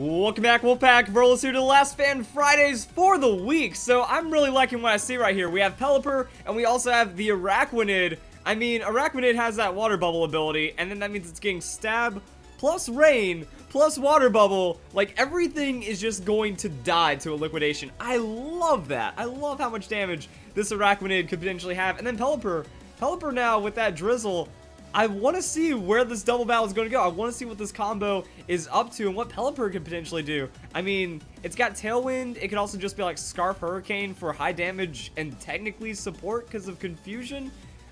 Welcome back, Wolfpack. Verlis here to the last Fan Fridays for the week. So I'm really liking what I see right here. We have Pelipper, and we also have the Araquanid. I mean, Araquanid has that water bubble ability, and then that means it's getting stab, plus rain, plus water bubble. Like, everything is just going to die to a liquidation. I love that. I love how much damage this Araquanid could potentially have. And then Pelipper now with that drizzle. I want to see where this double battle is going to go. I want to see what this combo is up to and what Pelipper could potentially do. I mean, it's got Tailwind. It could also just be like Scarf Hurricane for high damage and technically support because of confusion.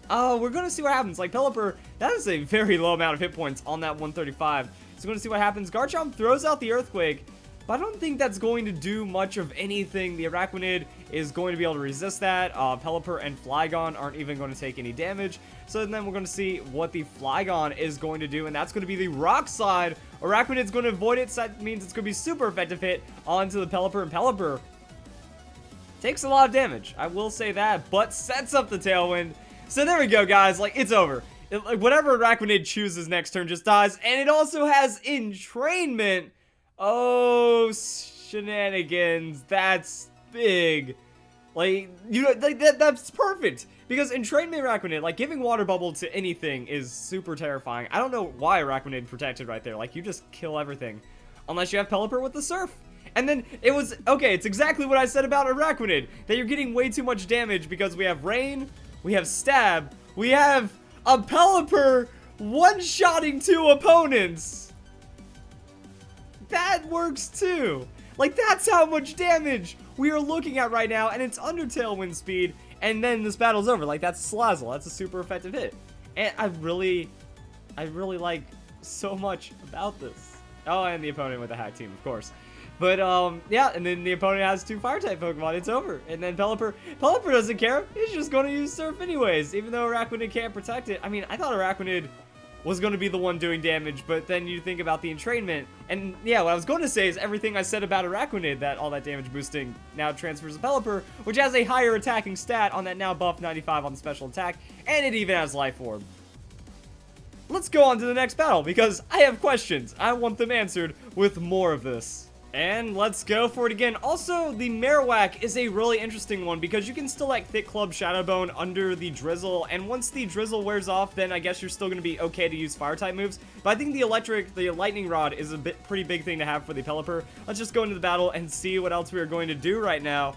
We're going to see what happens. Like, Pelipper, that is a very low amount of hit points on that 135. So we're going to see what happens. Garchomp throws out the Earthquake, but I don't think that's going to do much of anything. The Araquanid is going to be able to resist that. Pelipper and Flygon aren't even going to take any damage. So then we're going to see what the Flygon is going to do, and that's going to be the Rock Slide. Araquanid's going to avoid it, so that means it's going to be super effective hit onto the Pelipper, and Pelipper takes a lot of damage. I will say that, but sets up the Tailwind. So there we go, guys. Like, it's over. Like, whatever Araquanid chooses next turn just dies, and it also has Entrainment. Oh, shenanigans. That's big. Like, you know, like that's perfect. Because Entrainment Araquanid, like, giving Water Bubble to anything is super terrifying. I don't know why Araquanid protected right there. Like, you just kill everything. Unless you have Pelipper with the Surf. And then it was, okay, it's exactly what I said about Araquanid. That you're getting way too much damage because we have Rain, we have Stab, we have a Pelipper one-shotting two opponents. That works too. Like, that's how much damage we are looking at right now, and it's under Tailwind speed, and then this battle's over. Like, that's Slazzle. That's a super effective hit. And I really like so much about this. Oh, and the opponent with the hack team, of course. But, yeah, and then the opponent has two Fire-type Pokemon. It's over. And then Pelipper doesn't care. He's just going to use Surf anyways, even though Araquanid can't protect it. I mean, I thought Araquanid was going to be the one doing damage, but then you think about the entrainment, and yeah, what I was going to say is everything I said about Araquanid, that all that damage boosting now transfers to Pelipper, which has a higher attacking stat on that now buff 95 on the special attack, and it even has Life Orb. Let's go on to the next battle, because I have questions. I want them answered with more of this. And let's go for it again. Also, the Marowak is a really interesting one because you can still like Thick Club Shadow Bone under the Drizzle, and once the Drizzle wears off, then I guess you're still going to be okay to use Fire-type moves. But I think the Lightning Rod is a pretty big thing to have for the Pelipper. Let's just go into the battle and see what else we are going to do right now.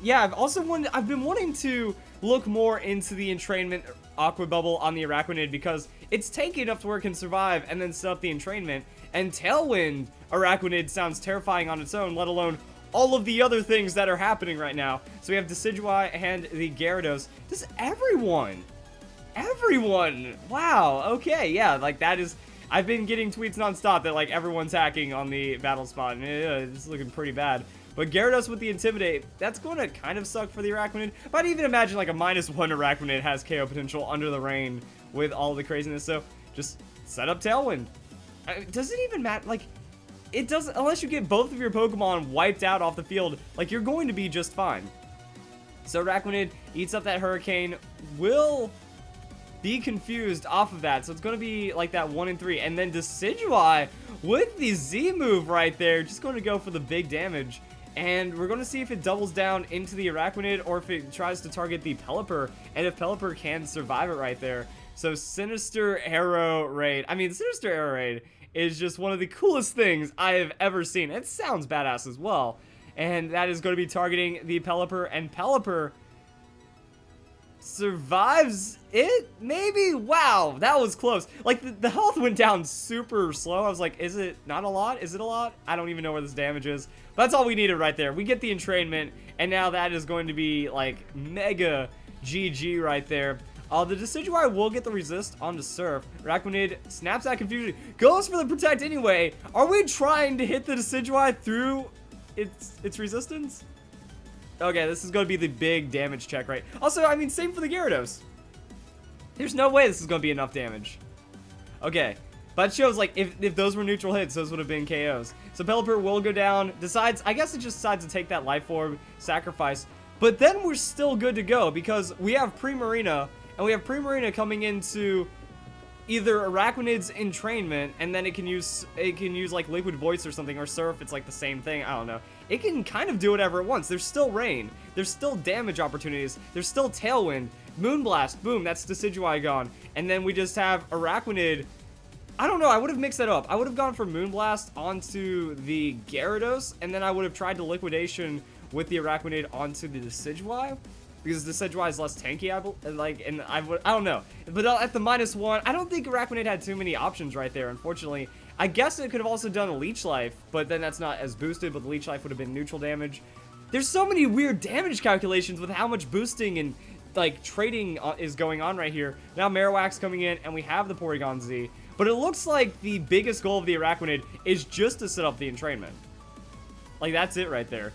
Yeah, I've been wanting to look more into the Entrainment Aqua Bubble on the Araquanid because it's tanky enough to where it can survive and then set up the Entrainment. And Tailwind Araquanid sounds terrifying on its own, let alone all of the other things that are happening right now. So we have Decidueye and the Gyarados. Just everyone. Wow, okay, yeah, like that is... I've been getting tweets nonstop that like everyone's hacking on the battle spot, and it's looking pretty bad. But Gyarados with the Intimidate, that's going to kind of suck for the Araquanid. But I'd even imagine like a -1 Araquanid has KO potential under the rain with all the craziness. So just set up Tailwind. Does it even matter? Like, it doesn't, unless you get both of your Pokemon wiped out off the field, like, you're going to be just fine. So Araquanid eats up that Hurricane, will be confused off of that, so it's going to be like that 1 in 3, and then Decidueye with the Z move right there, just going to go for the big damage, and we're going to see if it doubles down into the Araquanid, or if it tries to target the Pelipper, and if Pelipper can survive it right there. So Sinister Arrow Raid. I mean, Sinister Arrow Raid is just one of the coolest things I have ever seen. It sounds badass as well. And that is going to be targeting the Pelipper, and Pelipper survives it, maybe? Wow, that was close. Like, the health went down super slow. I was like, is it not a lot? Is it a lot? I don't even know where this damage is. But that's all we needed right there. We get the Entrainment, and now that is going to be, like, mega GG right there. The Decidueye will get the resist onto Surf. Araquanid snaps out Confusion, goes for the Protect anyway. Are we trying to hit the Decidueye through its resistance? Okay, this is going to be the big damage check, right? Also, I mean, same for the Gyarados. There's no way this is going to be enough damage. Okay, but it shows, like, if those were neutral hits, those would have been KOs. So Pelipper will go down, I guess it just decides to take that Life Orb, sacrifice. But then we're still good to go because we have Primarina. And we have Primarina coming into either Araquanid's Entrainment, and then it can use like Liquid Voice or something, or Surf. It's like the same thing. I don't know. It can kind of do whatever it wants. There's still Rain. There's still damage opportunities. There's still Tailwind. Moonblast. Boom. That's Decidueye gone. And then we just have Araquanid. I don't know. I would have mixed that up. I would have gone from Moonblast onto the Gyarados, and then I would have tried to Liquidation with the Araquanid onto the Decidueye. Because the Decidueye is less tanky, I don't know. But at the -1, I don't think Araquanid had too many options right there, unfortunately. I guess it could have also done a Leech Life, but then that's not as boosted, but the Leech Life would have been neutral damage. There's so many weird damage calculations with how much boosting and, like, trading is going on right here. Now Marowak's coming in, and we have the Porygon Z. But it looks like the biggest goal of the Araquanid is just to set up the Entrainment. Like, that's it right there.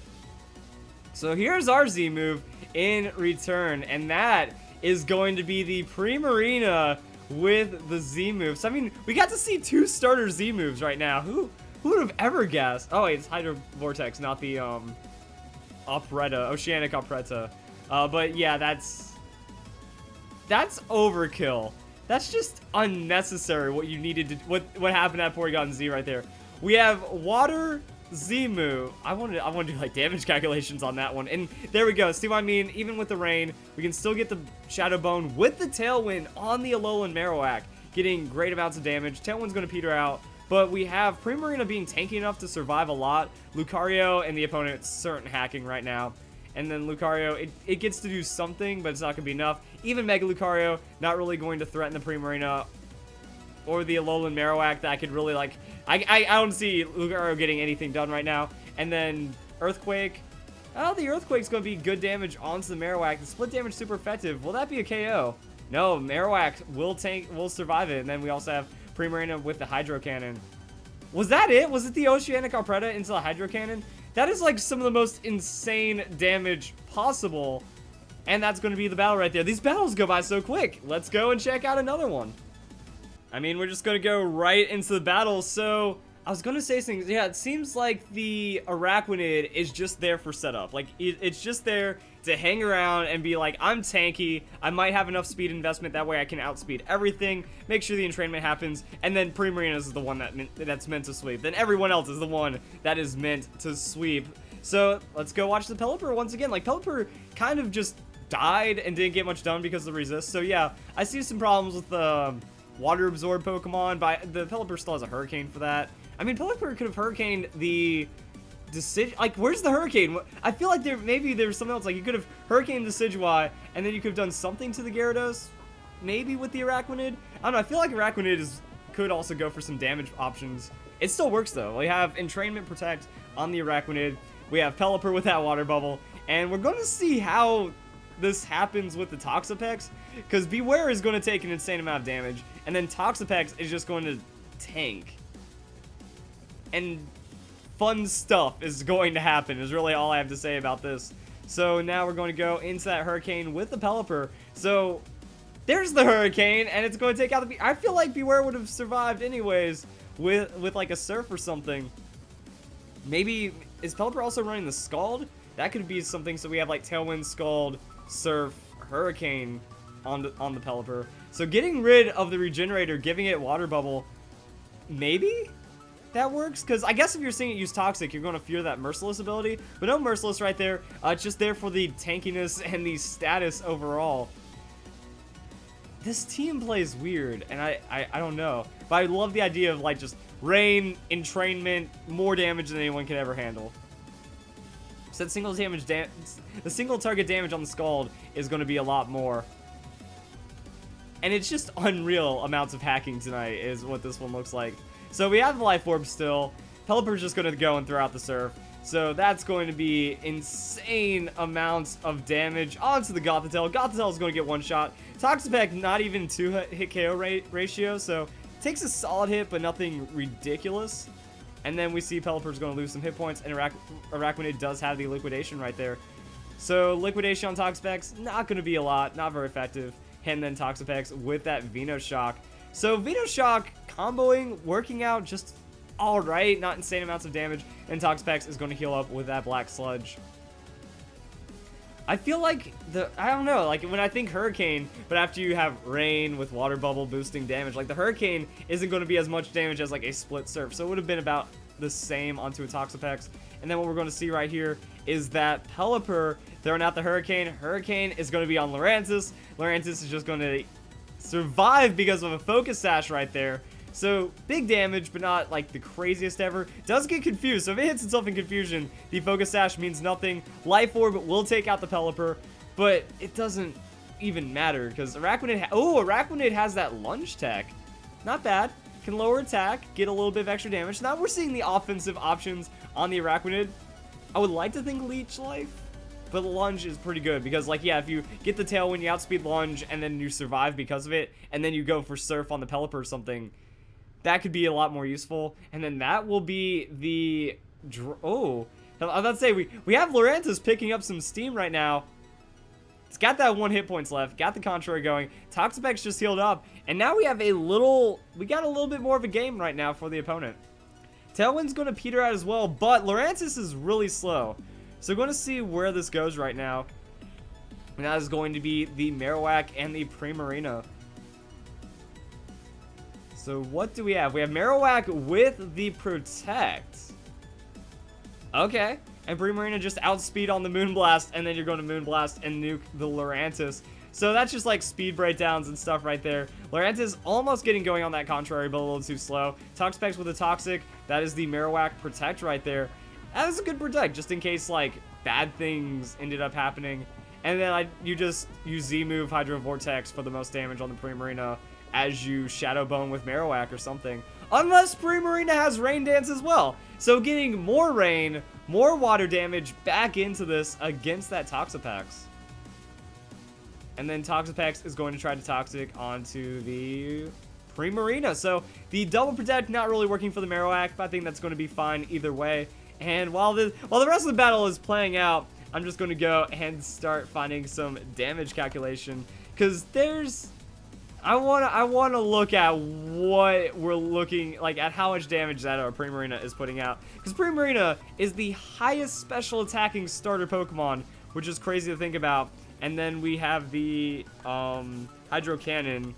So here's our Z move in return, and that is going to be the Primarina with the Z moves. So, I mean, we got to see 2 starter Z moves right now. Who would have ever guessed? Oh, wait, it's Hydro Vortex, not the Oceanic Operetta. But yeah, that's overkill. That's just unnecessary. What you needed to what happened at Porygon Z right there. We have Water Z move. I want to do like damage calculations on that one, and there we go. See what I mean? Even with the rain, we can still get the Shadow Bone with the Tailwind on the Alolan Marowak, getting great amounts of damage. Tailwind's going to peter out, but we have Primarina being tanky enough to survive a lot. Lucario and the opponent certain hacking right now, and then Lucario, it gets to do something, but it's not going to be enough. Even Mega Lucario not really going to threaten the Primarina or the Alolan Marowak that I could really like. I don't see Lucario getting anything done right now. And then Earthquake. Oh, the Earthquake's going to be good damage onto the Marowak. The split damage super effective. Will that be a KO? No, Marowak will survive it. And then we also have Primarina with the Hydro Cannon. Was that it? Was it the Oceanic Operetta into the Hydro Cannon? That is like some of the most insane damage possible. And that's going to be the battle right there. These battles go by so quick. Let's go and check out another one. I mean, we're just going to go right into the battle. So, I was going to say things. Yeah, it seems like the Araquanid is just there for setup. Like, it's just there to hang around and be like, I'm tanky. I might have enough speed investment. That way I can outspeed everything. Make sure the entrainment happens. And then Primarina is the one that's meant to sweep. Then everyone else is the one that is meant to sweep. So, let's go watch the Pelipper once again. Like, Pelipper kind of just died and didn't get much done because of the resist. So, yeah, I see some problems with the Water Absorb Pokemon, but the Pelipper still has a Hurricane for that. I mean, Pelipper could have Hurricaned the Decidueye. Like, where's the Hurricane? I feel like maybe there's something else. Like, you could have Hurricaned Decidueye, and then you could have done something to the Gyarados, maybe with the Araquanid. I don't know. I feel like Araquanid could also go for some damage options. It still works, though. We have Entrainment Protect on the Araquanid. We have Pelipper with that Water Bubble, and we're going to see how this happens with the Toxapex, because Beware is going to take an insane amount of damage, and then Toxapex is just going to tank. And fun stuff is going to happen, is really all I have to say about this. So now we're going to go into that Hurricane with the Pelipper. So there's the Hurricane, and it's going to take out the... I feel like Beware would have survived anyways with like a Surf or something. Maybe... Is Pelipper also running the Scald? That could be something, so we have like Tailwind, Scald, Surf, Hurricane on the Pelipper. So getting rid of the Regenerator, giving it Water Bubble, maybe that works? Because I guess if you're seeing it use Toxic, you're going to fear that Merciless ability. But no Merciless right there. It's just there for the tankiness and the status overall. This team plays weird, and I don't know. But I love the idea of like just Rain, Entrainment, more damage than anyone can ever handle. So the single target damage on the Scald is going to be a lot more. And it's just unreal amounts of hacking tonight is what this one looks like. So we have the Life Orb still. Pelipper's just going to go and throw out the Surf. So that's going to be insane amounts of damage onto the Gothitelle. Gothitelle is going to get one shot. Toxapex, not even 2 hit KO ratio. So takes a solid hit, but nothing ridiculous. And then we see Pelipper's going to lose some hit points, and Araquanid does have the Liquidation right there. So Liquidation on Toxapex, not going to be a lot, not very effective. And then Toxapex with that Venoshock. So Venoshock comboing, working out just alright, not insane amounts of damage. And Toxapex is going to heal up with that Black Sludge. I feel like I don't know, like when I think Hurricane, but after you have Rain with Water Bubble boosting damage, like the Hurricane isn't going to be as much damage as like a Split Surf, so it would have been about the same onto a Toxapex. And then what we're going to see right here is that Pelipper throwing out the Hurricane. Hurricane is going to be on Lurantis. Lurantis is just going to survive because of a Focus Sash right there. So, big damage, but not, like, the craziest ever. Does get confused, so if it hits itself in confusion, the Focus Sash means nothing. Life Orb will take out the Pelipper, but it doesn't even matter, because Araquanid has that Lunge Tech. Not bad. Can lower attack, get a little bit of extra damage. Now we're seeing the offensive options on the Araquanid. I would like to think Leech Life, but Lunge is pretty good, because, like, yeah, if you get the Tailwind, you outspeed Lunge, and then you survive because of it, and then you go for Surf on the Pelipper or something, that could be a lot more useful. And then that will be the... Oh, I was about to say, we have Lurantis picking up some steam right now. It's got that 1 hit points left, got the Contrary going. Toxapex just healed up, and now we got a little bit more of a game right now for the opponent. Tailwind's going to peter out as well, but Lurantis is really slow. So we're going to see where this goes right now. And that is going to be the Marowak and the Primarina. So what do we have? We have Marowak with the Protect. Okay. And Primarina just outspeed on the Moonblast, and then you're going to Moonblast and nuke the Lurantis. So that's just like speed breakdowns and stuff right there. Lurantis almost getting going on that Contrary, but a little too slow. Toxapex with a Toxic. That is the Marowak Protect right there. That is a good Protect, just in case like bad things ended up happening. And then you just use Z-move Hydro Vortex for the most damage on the Primarina as you Shadow Bone with Marowak or something. Unless Primarina has Rain Dance as well. So getting more Rain, more water damage back into this against that Toxapex. And then Toxapex is going to try to Toxic onto the Primarina. So the double Protect not really working for the Marowak, but I think that's going to be fine either way. And while the rest of the battle is playing out, I'm just going to go and start finding some damage calculation, because I want to look at what we're looking like at, how much damage that our Primarina is putting out, because Primarina is the highest special attacking starter Pokemon, which is crazy to think about. And then we have the Hydro Cannon.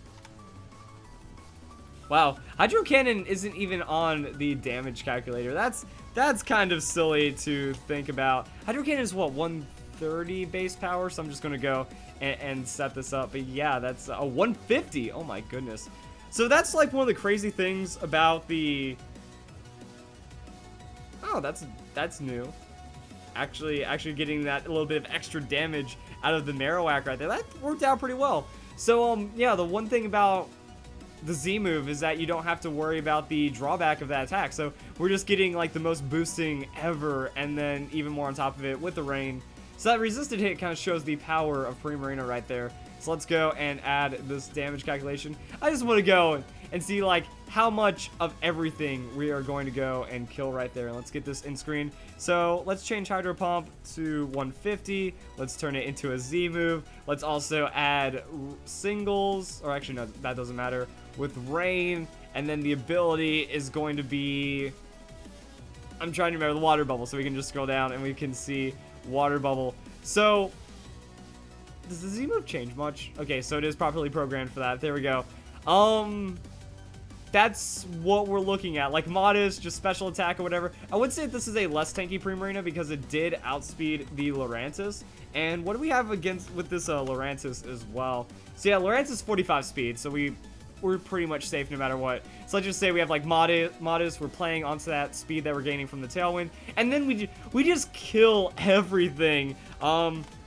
Wow, Hydro Cannon isn't even on the damage calculator. That's kind of silly to think about. Hydro Cannon is what, 130 base power? So I'm just gonna go and set this up. But yeah, that's a 150. Oh my goodness. So that's like one of the crazy things about the... Oh, that's new. Actually getting that little bit of extra damage out of the Marowak right there. That worked out pretty well. So yeah, the one thing about the Z move is that you don't have to worry about the drawback of that attack. So we're just getting like the most boosting ever, and then even more on top of it with the Rain. So that resisted hit kind of shows the power of Primarina right there. So let's go and add this damage calculation. I just want to go and see like how much of everything we are going to go and kill right there. Let's get this in screen. So let's change Hydro Pump to 150. Let's turn it into a Z move. Let's also add singles, or actually no, that doesn't matter, with Rain. And then the ability is going to be, I'm trying to remember, the Water Bubble. So we can just scroll down and we can see Water Bubble. So does the Z move change much? Okay, so it is properly programmed for that. There we go. That's what we're looking at. Like Modest, just special attack or whatever. I would say this is a less tanky Primarina because it did outspeed the Lurantis. And what do we have against with this Lurantis as well? So yeah, Lurantis 45 speed, so we're pretty much safe no matter what. So let's just say we have like Modest, we're playing onto that speed that we're gaining from the Tailwind, and then we just kill everything.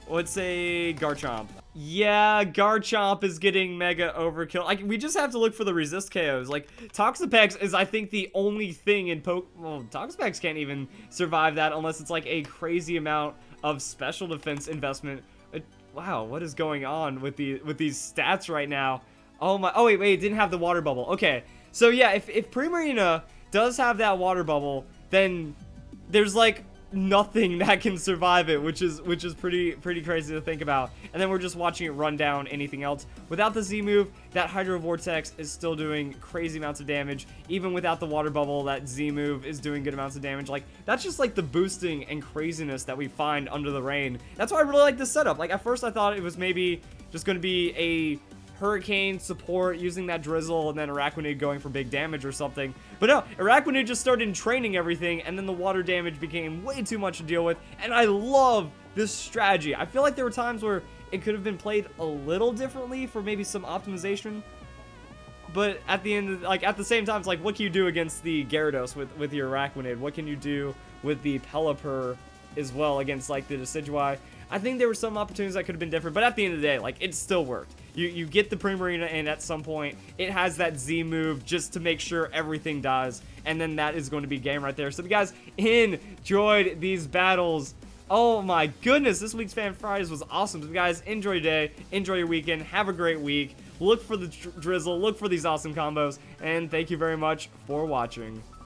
Let's say Garchomp. Yeah, Garchomp is getting mega overkill. Like, we just have to look for the resist KOs. Like, Toxapex is, I think, the only thing in well, Toxapex can't even survive that unless it's like a crazy amount of special defense investment. Wow, what is going on with these stats right now? Oh my, oh wait, it didn't have the water bubble. Okay, so yeah, if Primarina does have that water bubble, then there's like nothing that can survive it, which is pretty crazy to think about. And then we're just watching it run down anything else. Without the Z move, that Hydro Vortex is still doing crazy amounts of damage. Even without the water bubble, that Z move is doing good amounts of damage. Like, that's just like the boosting and craziness that we find under the rain. That's why I really like this setup. Like, at first I thought it was maybe just going to be a Hurricane support using that drizzle and then Araquanid going for big damage or something. But no, Araquanid just started training everything, and then the water damage became way too much to deal with. And I love this strategy. I feel like there were times where it could have been played a little differently for maybe some optimization. But at the end, like at the same time, it's like, what can you do against the Gyarados with your Araquanid? What can you do with the Pelipper as well against like the Decidueye? I think there were some opportunities that could have been different, but at the end of the day, like, it still worked. You get the Primarina in at some point. It has that Z move just to make sure everything dies, and then that is going to be game right there. So if you guys enjoyed these battles, oh my goodness, this week's Fan Fridays was awesome. So if you guys enjoy your day, enjoy your weekend, have a great week. Look for the drizzle, look for these awesome combos, and thank you very much for watching.